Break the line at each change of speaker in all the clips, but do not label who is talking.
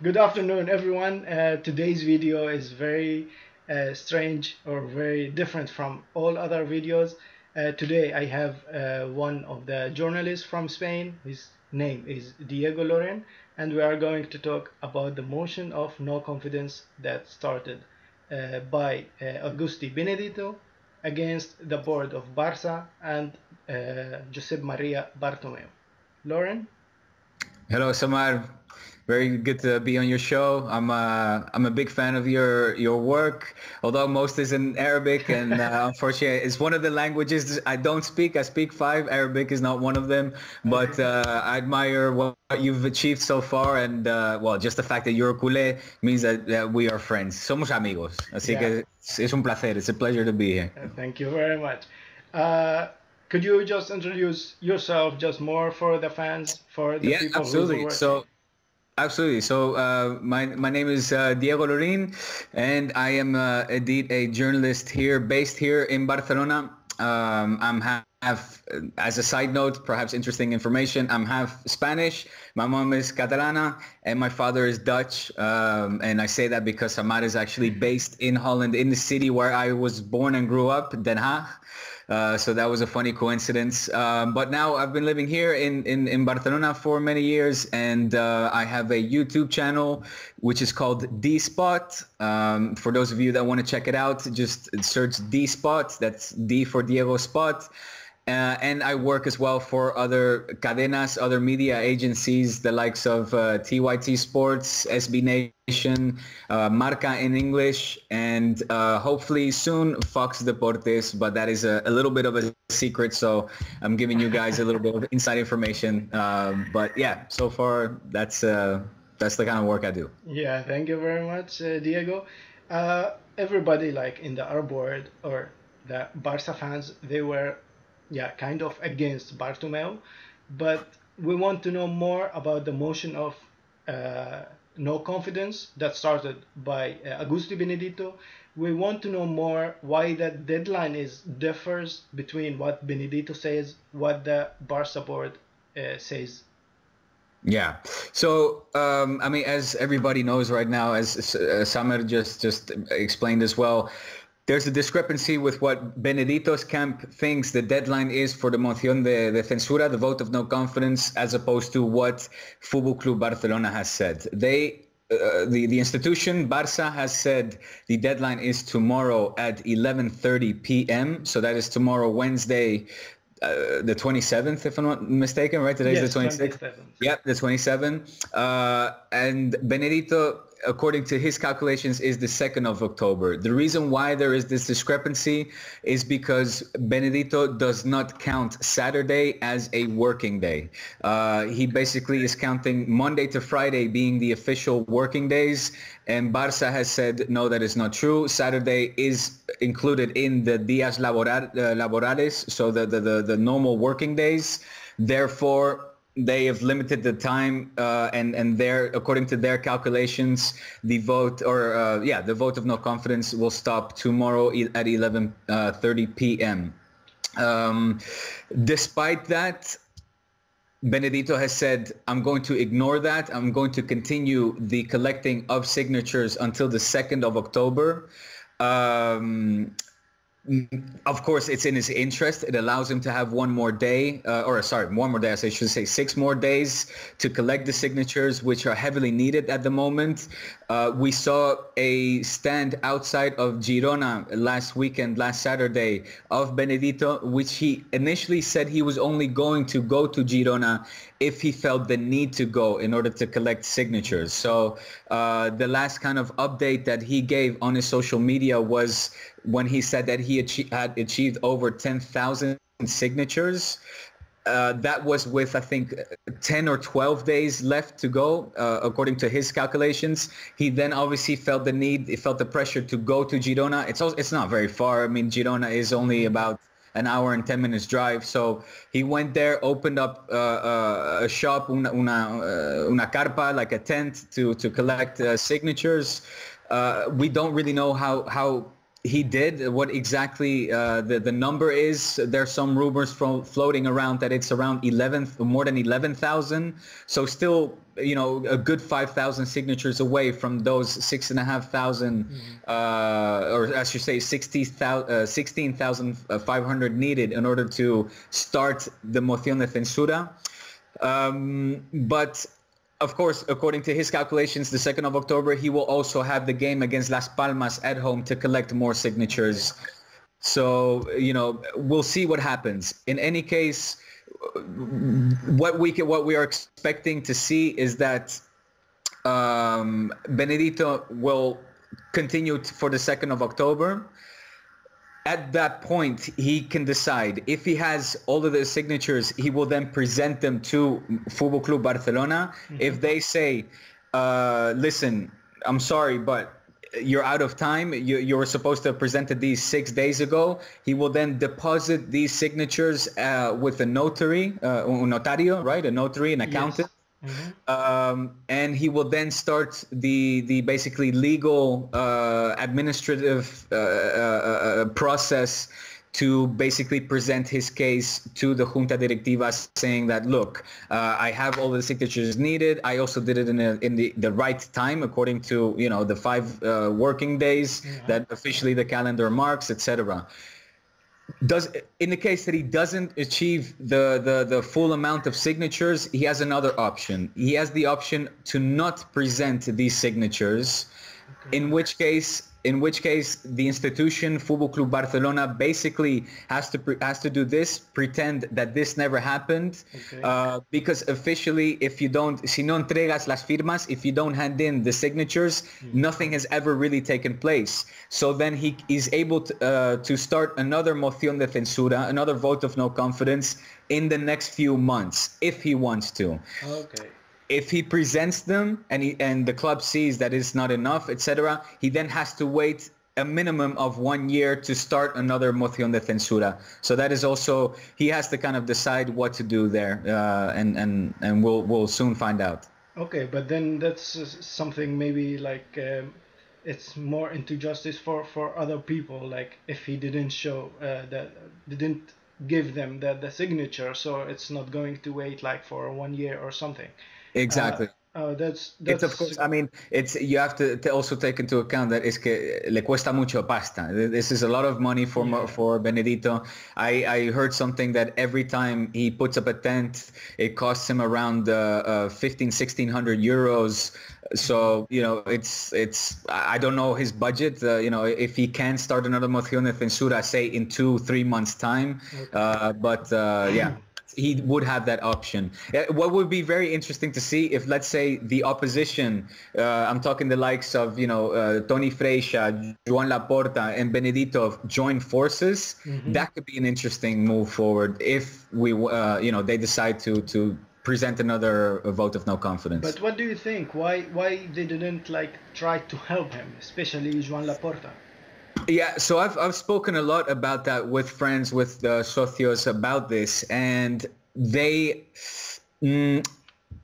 Good afternoon, everyone. Today's video is very strange or very different from all other videos. Today, I have one of the journalists from Spain. His name is Diego Lorijn, and we are going to talk about the motion of no confidence that started by Augusti Benedito against the board of Barça and Josep Maria Bartomeu. Lauren?
Hello, Samar. Very good to be on your show. I'm a big fan of your work, although most is in Arabic, and unfortunately, it's one of the languages I don't speak. I speak five. Arabic is not one of them, but I admire what you've achieved so far, and well, just the fact that you're a culé means that we are friends. Somos amigos. Así que es un placer. It's a pleasure to be here.
Thank you very much. Could you just introduce yourself just more for the fans, for the people
absolutely.
who are
Absolutely. So my name is Diego Lorijn, and I am indeed a journalist here, based here in Barcelona. I'm half, as a side note, perhaps interesting information, I'm half Spanish. My mom is Catalana, and my father is Dutch. And I say that because Samar is actually based in Holland, in the city where I was born and grew up, Den Haag. So that was a funny coincidence. But now I've been living here in Barcelona for many years, and I have a YouTube channel which is called D-Spot. For those of you that want to check it out, just search D-Spot. That's D for Diego Spot. And I work as well for other cadenas, other media agencies, the likes of TYT Sports, SB Nation, Marca in English, and hopefully soon Fox Deportes, but that is a little bit of a secret, so I'm giving you guys a little bit of inside information. But yeah, so far that's the kind of work I do.
Yeah, thank you very much, Diego. Everybody like in the Arab world or the Barca fans, they were kind of against Bartomeu, but we want to know more about the motion of no confidence that started by Augusto Benedito. We want to know more why that deadline is differs between what Benedito says, what the Barca board says.
Yeah. So, I mean, as everybody knows right now, as Samer just explained as well, there's a discrepancy with what Benedito's camp thinks the deadline is for the moción de censura, the vote of no confidence, as opposed to what Fútbol Club Barcelona has said. The institution, Barça, has said the deadline is tomorrow at 11:30 p.m. So that is tomorrow, Wednesday, the 27th, if I'm not mistaken, right? Today's the 26th.
27th.
Yep, the 27th. And Benedito, according to his calculations, is the 2nd of October. The reason why there is this discrepancy is because Benedito does not count Saturday as a working day. He basically is counting Monday to Friday being the official working days, and Barça has said, no, that is not true. Saturday is included in the días laborales, so the normal working days. Therefore, they have limited the time, and according to their calculations, the vote the vote of no confidence will stop tomorrow at 11:30 p.m. Despite that, Benedito has said, I'm going to ignore that. I'm going to continue the collecting of signatures until the 2nd of October. Of course, it's in his interest. It allows him to have one more day, one more day, I should say 6 more days to collect the signatures, which are heavily needed at the moment. We saw a stand outside of Girona last Saturday, of Benedito, which he initially said he was only going to go to Girona if he felt the need to go in order to collect signatures. So the last kind of update that he gave on his social media was when he said that he had achieved over 10,000 signatures. That was with, I think, 10 or 12 days left to go, according to his calculations. He then obviously felt the pressure to go to Girona. It's not very far. I mean, Girona is only about an hour and 10 minutes drive. So he went there, opened up a shop, una carpa, like a tent, to collect signatures. We don't really know how he did. What exactly the number is? There's some rumors floating around that it's around more than 11,000. So still, a good 5,000 signatures away from those 6,500, or as you say, 16,500 needed in order to start the moción de censura. But of course, according to his calculations, the 2nd of October, he will also have the game against Las Palmas at home to collect more signatures. So, we'll see what happens. In any case, what we are expecting to see is that Benedito will continue for the 2nd of October. At that point, he can decide if he has all of the signatures. He will then present them to Fútbol Club Barcelona. If they say, "Listen, I'm sorry, but you're out of time. You were supposed to have presented these 6 days ago," he will then deposit these signatures with a notary, un notario, right? A notary, an accountant. Yes. And he will then start the basically legal administrative process to basically present his case to the Junta Directiva, saying that, look, I have all the signatures needed. I also did it in the right time, according to the 5 working days that officially the calendar marks, etc. In the case that he doesn't achieve the full amount of signatures, he has another option. He has the option to not present these signatures, in which case the institution Fútbol Club Barcelona basically has to do this, pretend that this never happened, because officially, si no entregas las firmas, if you don't hand in the signatures, nothing has ever really taken place. So then he is able to start another moción de censura, another vote of no confidence in the next few months, if he wants to.
Okay.
If he presents them and the club sees that it's not enough, etc., he then has to wait a minimum of 1 year to start another moción de censura. So that is also, he has to kind of decide what to do there, and we'll soon find out.
Okay, but then that's something maybe like it's more into justice for other people. Like if he didn't show didn't give them the signature, so it's not going to wait like for 1 year or something.
Exactly.
That's
it's, of course, I mean, you have to also take into account that es que le cuesta mucho pasta. This is a lot of money for Benedito. I heard something that every time he puts up a tent, it costs him around 1,600 euros. So, it's I don't know his budget, if he can start another moción de censura, say in 2-3 months time. But yeah. He would have that option. What would be very interesting to see if, let's say, the opposition, I'm talking the likes of, Tony Freixa, Joan Laporta, and Benedito join forces. That could be an interesting move forward if they decide to present another vote of no confidence.
But what do you think? Why they didn't try to help him, especially Joan Laporta?
Yeah, so I've spoken a lot about that with friends, with socios about this, and Joan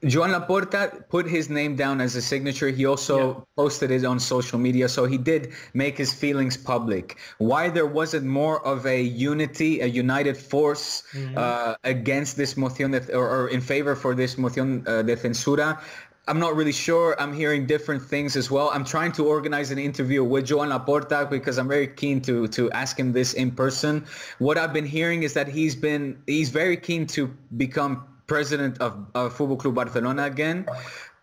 Laporta put his name down as a signature. He also posted it on social media, so he did make his feelings public. Why there wasn't more of a united force against this moción or in favor for this moción de censura, I'm not really sure. I'm hearing different things as well. I'm trying to organize an interview with Joan Laporta because I'm very keen to ask him this in person. What I've been hearing is that he's very keen to become president of Fútbol Club Barcelona again.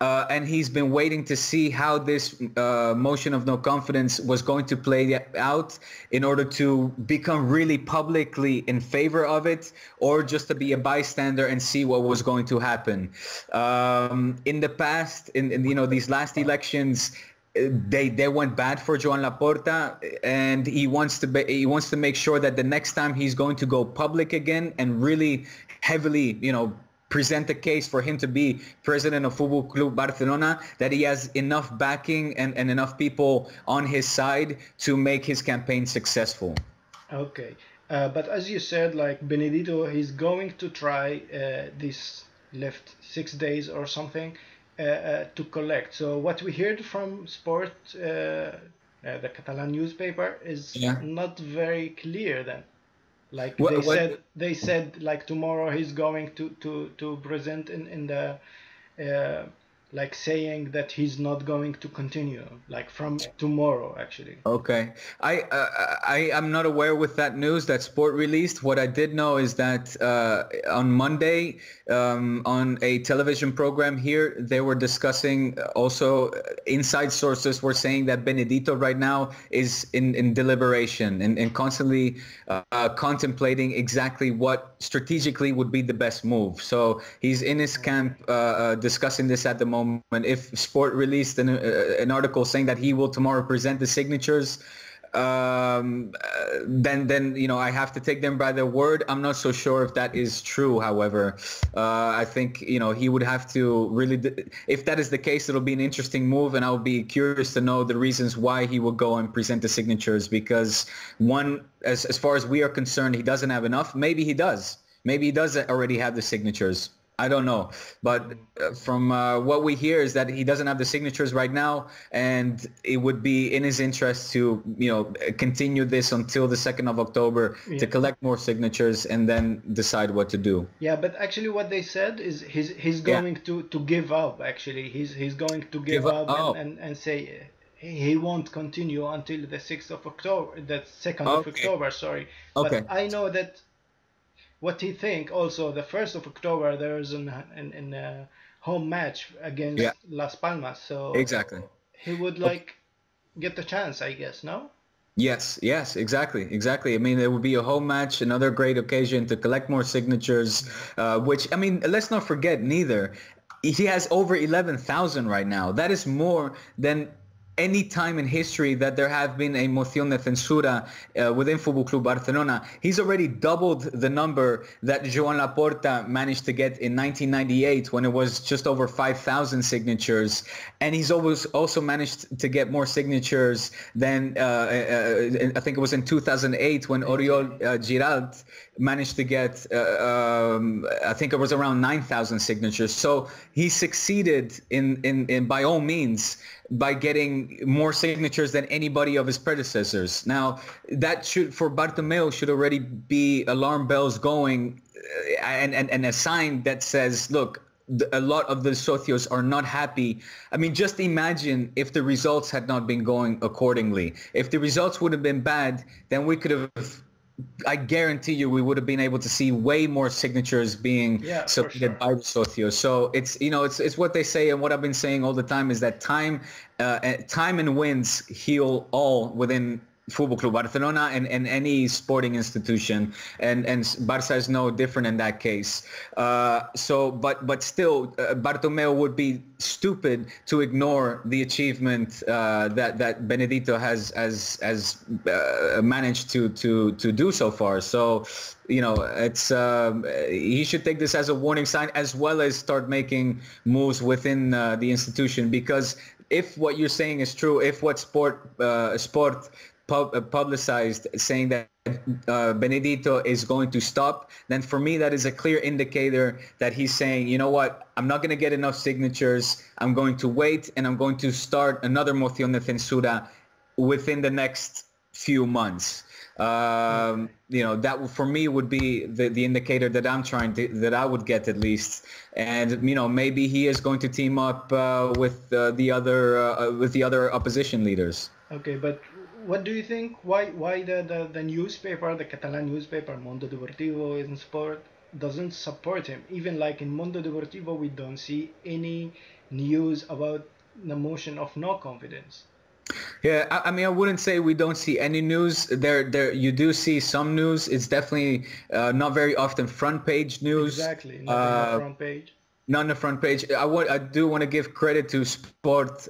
And he's been waiting to see how this motion of no confidence was going to play out in order to become really publicly in favor of it, or just to be a bystander and see what was going to happen. In the past, in these last elections, they went bad for Joan Laporta, and he wants to make sure that the next time he's going to go public again and really heavily, present a case for him to be president of Fútbol Club Barcelona, that he has enough backing and enough people on his side to make his campaign successful. Okay.
But as you said, Benedito, he's going to try this left 6 days or something to collect. So what we heard from sport the Catalan newspaper, is
Yeah.
not very clear then. Like
What?
they said like tomorrow he's going to present in the uh, like saying that he's not going to continue like from tomorrow actually.
Okay. I am not aware with that news that Sport released. What I did know is that on Monday, on a television program here, they were discussing also inside sources were saying that Benedito right now is in deliberation and constantly contemplating exactly what strategically would be the best move. So he's in his camp discussing this at the moment. If Sport released an article saying that he will tomorrow present the signatures, then I have to take them by their word. I'm not so sure if that is true. However, I think he would have to really. If that is the case, it'll be an interesting move, and I'll be curious to know the reasons why he will go and present the signatures. Because one, as far as we are concerned, he doesn't have enough. Maybe he does. Maybe he does already have the signatures. I don't know, but from what we hear is that he doesn't have the signatures right now, and it would be in his interest to, continue this until the 2nd of October to collect more signatures and then decide what to do.
Yeah, but actually what they said is he's going to give up. Actually, he's going to give up and say he won't continue until the 6th of October, the 2nd of October. Sorry, but I know that. What he think also the 1st of October there is a home match against Las Palmas, so
exactly
he would get the chance, I guess. No?
Yes, exactly. I mean, it would be a home match, another great occasion to collect more signatures, which, I mean, let's not forget neither. He has over 11,000 right now. That is more than any time in history that there have been a moción de censura within Fútbol Club Barcelona. He's already doubled the number that Joan Laporta managed to get in 1998 when it was just over 5,000 signatures. And he's also managed to get more signatures than, I think it was in 2008 when Oriol Giralt managed to get, I think it was around 9,000 signatures. So he succeeded in by all means by getting more signatures than anybody of his predecessors. Now, that should, for Bartomeu, should already be alarm bells going and a sign that says, look, a lot of the socios are not happy. I mean, just imagine if the results had not been going accordingly. If the results would have been bad, then we could have, I guarantee you, we would have been able to see way more signatures being submitted by the socios. So it's what they say, and what I've been saying all the time is that time and wins heal all within Fútbol Club Barcelona and any sporting institution, and Barça is no different in that case. But still, Bartomeu would be stupid to ignore the achievement that Benedito has managed to do so far. So it's he should take this as a warning sign, as well as start making moves within the institution, because if what you're saying is true, if what Sport publicized saying that Benedito is going to stop, then for me that is a clear indicator that he's saying, you know what, I'm not going to get enough signatures, I'm going to wait, and I'm going to start another moción de censura within the next few months. That for me would be the indicator that I would get at least. And maybe he is going to team up with the other opposition leaders.
Okay, but what do you think? Why the newspaper, the Catalan newspaper, Mundo Deportivo in Sport, doesn't support him? Even like in Mundo Deportivo, we don't see any news about the motion of no confidence.
Yeah, I mean, I wouldn't say we don't see any news. There, you do see some news. It's definitely not very often front page news.
Exactly, not on the front page.
Not on the front page. I do want to give credit to Sport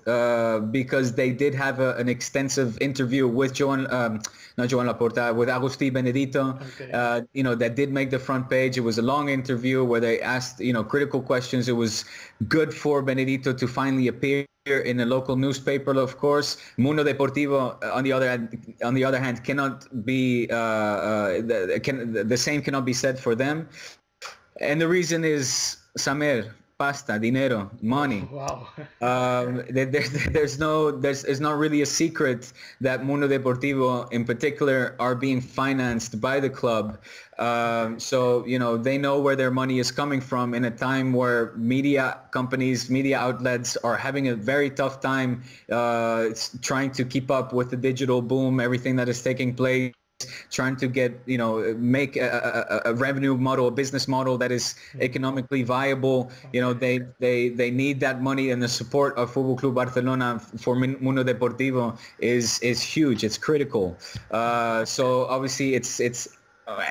because they did have an extensive interview with not Joan Laporta, with Agustí Benedito. Okay. That did make the front page. It was a long interview where they asked critical questions. It was good for Benedito to finally appear in a local newspaper, of course. Mundo Deportivo, on the other hand, cannot be the same cannot be said for them, and the reason is, Samer, pasta, dinero, money.
Wow.
There's it's not really a secret that Mundo Deportivo in particular are being financed by the club. So, you know, they know where their money is coming from in a time where media companies, media outlets are having a very tough time trying to keep up with the digital boom, everything that is taking place, trying to get, you know, make a revenue model, a business model that is economically viable. You know, they need that money, and the support of Fútbol Club Barcelona for Mundo Deportivo is huge. It's critical. So obviously it's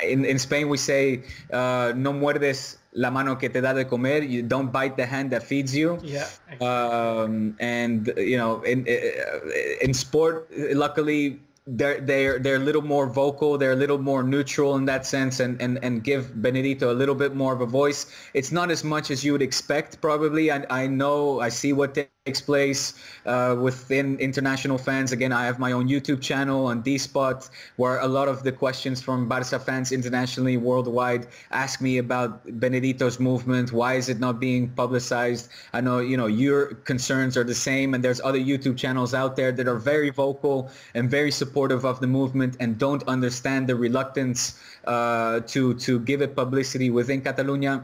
in Spain we say no muerdes la mano que te da de comer. You don't bite the hand that feeds you.
Yeah. Exactly.
And you know, in sport, luckily they're a little more vocal, they're a little more neutral in that sense, and give Benedito a little bit more of a voice. It's not as much as you would expect, probably. I know, I see what takes place within international fans. Again, I have my own YouTube channel on D-Spot, where a lot of the questions from Barca fans internationally, worldwide, ask me about Benedito's movement. Why is it not being publicized? I know, you know, your concerns are the same, and there's other YouTube channels out there that are very vocal and very supportive of the movement and don't understand the reluctance to give it publicity within Catalonia.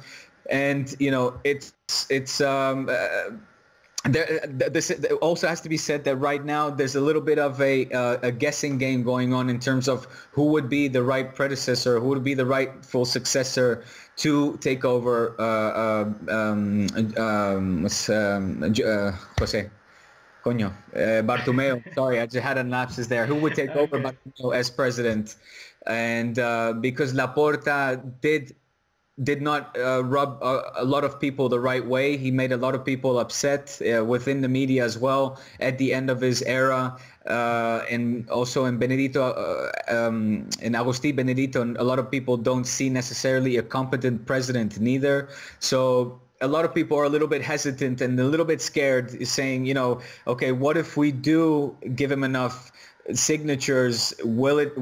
And, you know, this also has to be said that right now there's a little bit of a guessing game going on in terms of who would be the right predecessor, who would be the rightful successor to take over Jose. Bartomeu. Sorry, I just had a lapsus there. Who would take over Bartomeu as president? And because Laporta did not rub a lot of people the right way. He made a lot of people upset within the media as well at the end of his era. And also in Benedito, in Agustí Benedito, a lot of people don't see necessarily a competent president neither. So a lot of people are a little bit hesitant and a little bit scared, saying, you know, okay, what if we do give him enough signatures? Will it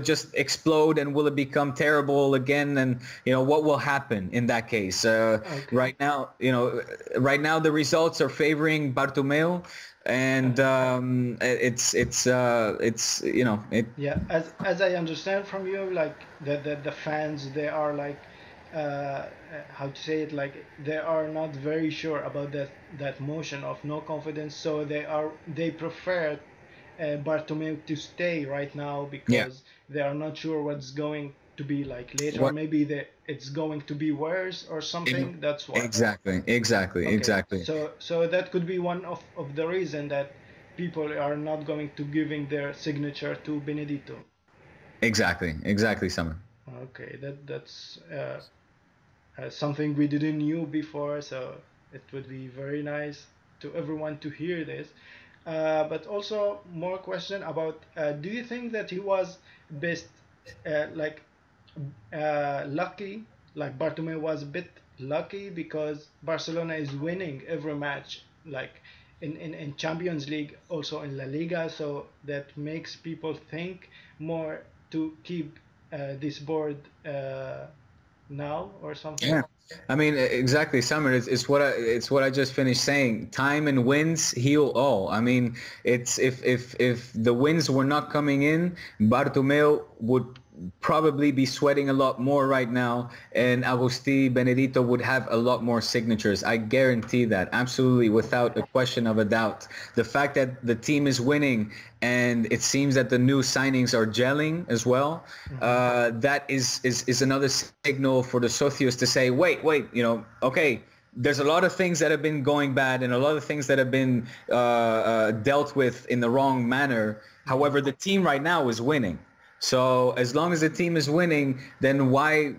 just explode, and will it become terrible again? And, you know, what will happen in that case? Okay. Right now the results are favoring Bartomeu, and it's you know,
yeah, as I understand from you, like the fans, they are like how to say it, like they are not very sure about that motion of no confidence, so they prefer Bartomeu to stay right now because they are not sure what's going to be like later. Maybe it's going to be worse or something. That's why.
Exactly.
So that could be one of the reason that people are not going to giving their signature to Benedito.
Exactly, Summer.
Okay, that's something we didn't knew before, so it would be very nice to everyone to hear this. But also more question about, do you think that he was best lucky, like Bartomeu was a bit lucky because Barcelona is winning every match, like in Champions League, also in La Liga, so that makes people think more to keep this board now or something?
Yeah, I mean, exactly, Summer. It's what I just finished saying. Time and wins heal all. I mean, it's if the wins were not coming in, Bartomeu would probably be sweating a lot more right now, and Agustí Benedito would have a lot more signatures. I guarantee that, absolutely, without a question of a doubt. The fact that the team is winning and it seems that the new signings are gelling as well, that is another signal for the socios to say, wait, you know, okay, there's a lot of things that have been going bad and a lot of things that have been dealt with in the wrong manner. However, the team right now is winning. So as long as the team is winning, then why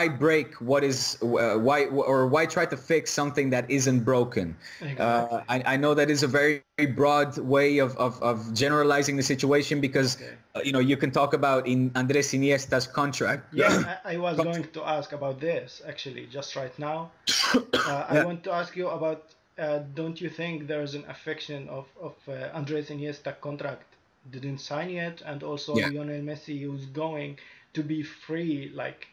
break what is why try to fix something that isn't broken? Exactly. I know that is a very broad way of generalizing the situation because you know, you can talk about in Andres Iniesta's contract.
Yeah, I was going to ask about this actually just right now. I want to ask you about, don't you think there is an affection of Andres Iniesta contract didn't sign yet, and also Lionel Messi who's going to be free like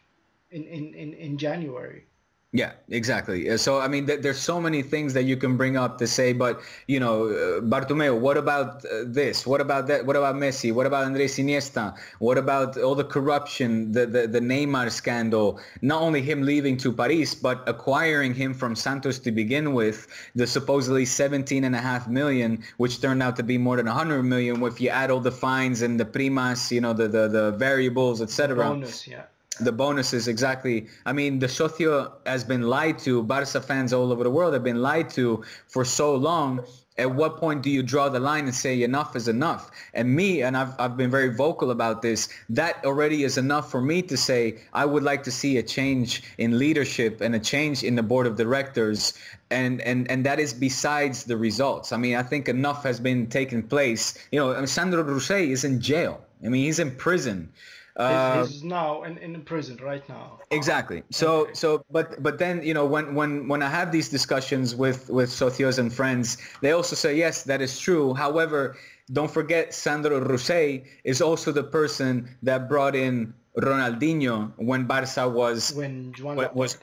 in January?
Yeah, exactly. So, I mean, there's so many things that you can bring up to say, but, Bartomeu, what about this? What about that? What about Messi? What about Andres Iniesta? What about all the corruption, the Neymar scandal? Not only him leaving to Paris, but acquiring him from Santos to begin with, the supposedly 17.5 million, which turned out to be more than 100 million if you add all the fines and the primas, the variables, etc.
Bonus, yeah.
The bonuses, exactly. I mean, the socio has been lied to. Barca fans all over the world have been lied to for so long. At what point do you draw the line and say enough is enough? And I've been very vocal about this, that already is enough for me to say I would like to see a change in leadership and a change in the board of directors. And that is besides the results. I mean, I think enough has been taking place. Sandro Rousset is in jail. I mean, he's in prison.
He's now in prison right now.
Exactly. But then, when I have these discussions with socios and friends, they also say, yes, that is true. However, don't forget Sandro Rousset is also the person that brought in Ronaldinho when Barca was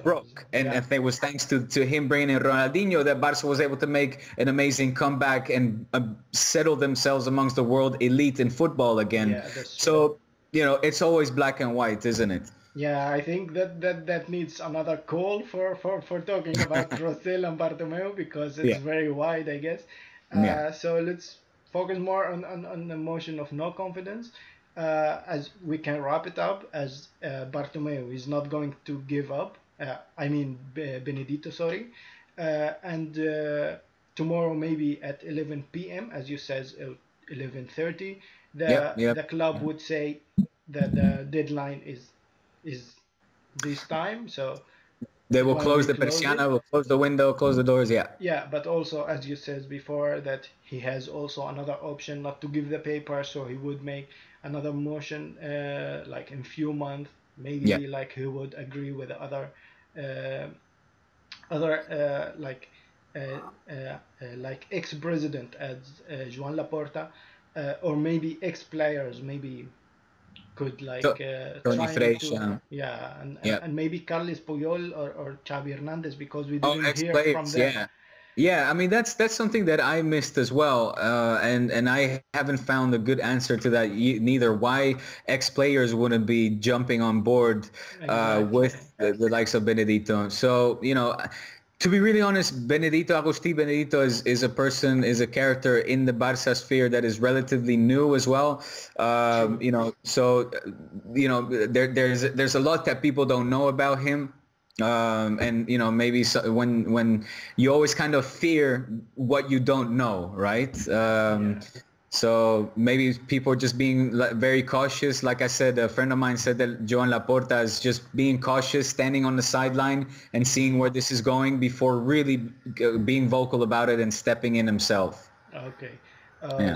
broke. And it was thanks to him bringing in Ronaldinho that Barca was able to make an amazing comeback and settle themselves amongst the world elite in football again.
Yeah, that's true.
So, it's always black and white, isn't it?
Yeah, I think that needs another call for talking about Rosell and Bartomeu, because it's very wide, I guess. So let's focus more on the motion of no confidence, as we can wrap it up, as Bartomeu is not going to give up. Benedito, sorry. And tomorrow, maybe at 11 p.m., as you said, 11:30, the club would say that the deadline is this time, so
they will close the persiana, will close the window, close the doors.
Yeah, but also, as you said before, that he has also another option not to give the paper, so he would make another motion like in few months, maybe. Like he would agree with the other like ex-president as Joan Laporta, or maybe ex-players, maybe could
Tony Freixa.
And maybe Carles Puyol or Xavi Hernandez, because we didn't hear from them.
I mean, that's something that I missed as well, and I haven't found a good answer to that neither. Why ex-players wouldn't be jumping on board with the likes of Benedito? So, to be really honest, Agustí Benedito is a character in the Barca sphere that is relatively new as well. There's a lot that people don't know about him. Maybe when you always kind of fear what you don't know, right? So maybe people are just being very cautious. Like I said, a friend of mine said that Joan Laporta is just being cautious, standing on the sideline and seeing where this is going before really being vocal about it and stepping in himself.
Okay.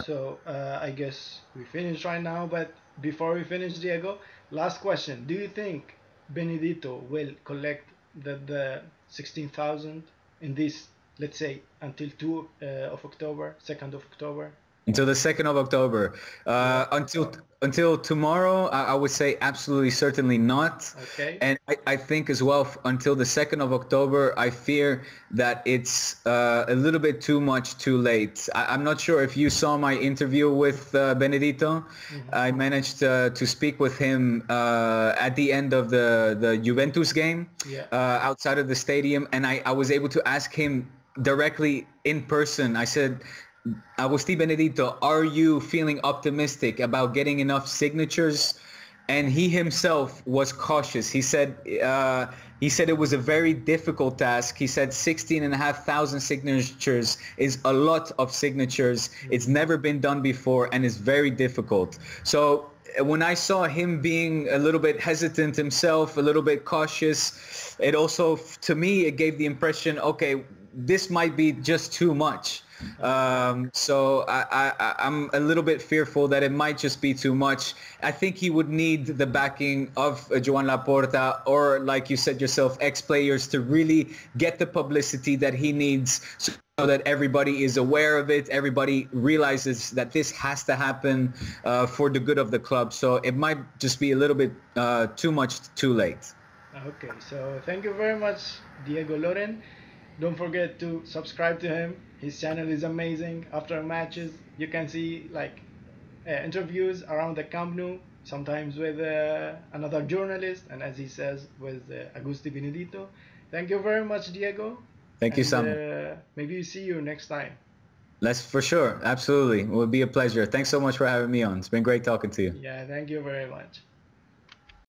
So I guess we finished right now. But before we finish, Diego, last question. Do you think Benedito will collect the 16,000 in this, let's say, until 2 of October, 2nd of October?
Until the 2nd of October. Until tomorrow, I would say absolutely certainly not.
Okay.
And I think as well, until the 2nd of October, I fear that it's a little bit too much too late. I'm not sure if you saw my interview with Benedito. Mm-hmm. I managed to speak with him at the end of the Juventus game outside of the stadium. And I was able to ask him directly in person. I said, Agustí Benedito, are you feeling optimistic about getting enough signatures? And he himself was cautious. He said it was a very difficult task. He said 16,500 signatures is a lot of signatures. It's never been done before and is very difficult. So when I saw him being a little bit hesitant himself, a little bit cautious, it also, to me, it gave the impression, okay, this might be just too much. So I'm a little bit fearful that it might just be too much. I think he would need the backing of Joan Laporta, or, like you said yourself, ex-players to really get the publicity that he needs, so that everybody is aware of it. Everybody realizes that this has to happen for the good of the club. So it might just be a little bit too much too late.
Okay, so thank you very much, Diego Lorijn. Don't forget to subscribe to him. His channel is amazing. After matches, you can see like interviews around the Camp Nou, sometimes with another journalist, and as he says, with Agusti Benedito. Thank you very much, Diego,
Thank you,
and
Sam.
maybe see you next time.
Let's for sure. Absolutely. It would be a pleasure. Thanks so much for having me on. It's been great talking to you.
Yeah, thank you very much.